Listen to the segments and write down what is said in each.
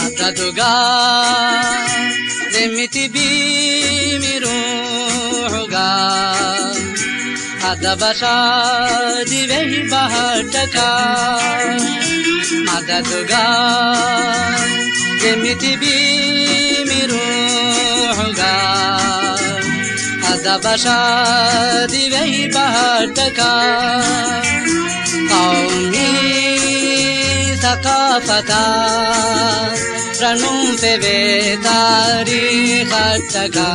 مددگا دمتي بي روحگا أدبشا دي وهي بهتكا مددگا دمتي بي روحگا أدبشا دي وهي بهتكا قومي ثقافتا رنم पे वे तारीख टका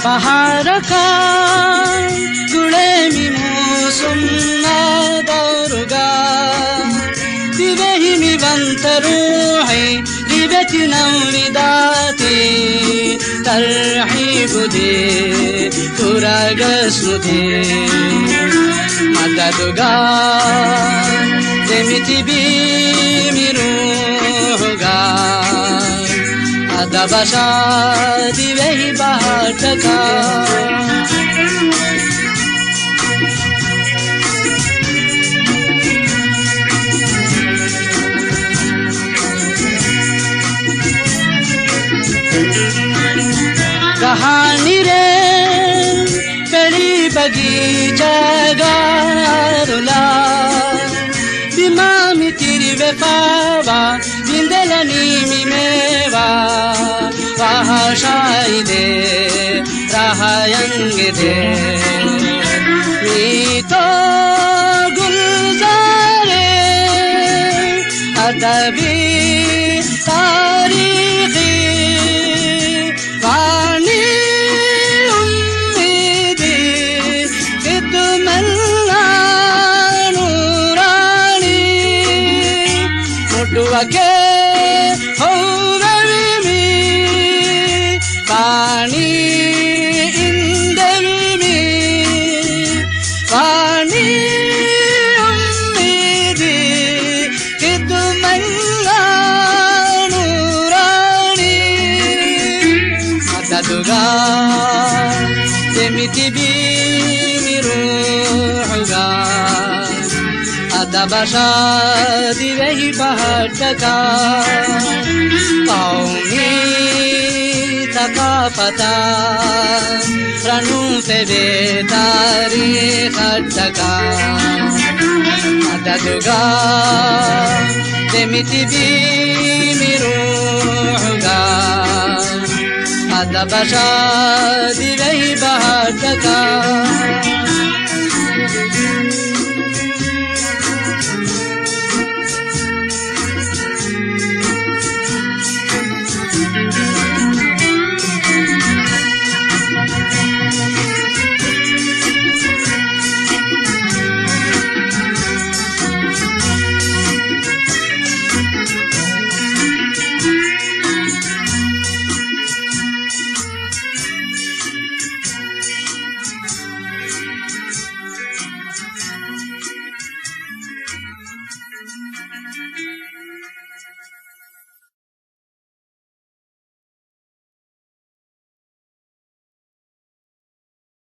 पहाड़ का गुड़े मी मौसम दौरुगा दिवे ही मी बंतरू है दिवे नौरिदाती तरहीब दे तुरागस्मुदे मददगा देमिति भी मिरूगा अदबशा दिवे ही बहटका कहानी रे पेरी बगीचा गारुला बिमामी तिरी वेफावा बिंदलनी मी मेवा वहा शायदे राहायंग दे मी तो गुलजारे अदबी तारीखी के हो mi pani indemi pani ummidi kidmanna nurani madaduga demiti bi miruhuga अदबशा दिवे ही बहटका कौमी थकाफता रनू पे वे तारीख टका मददगा देमिति भी मिरूगा अदबशा दिवे ही बहटका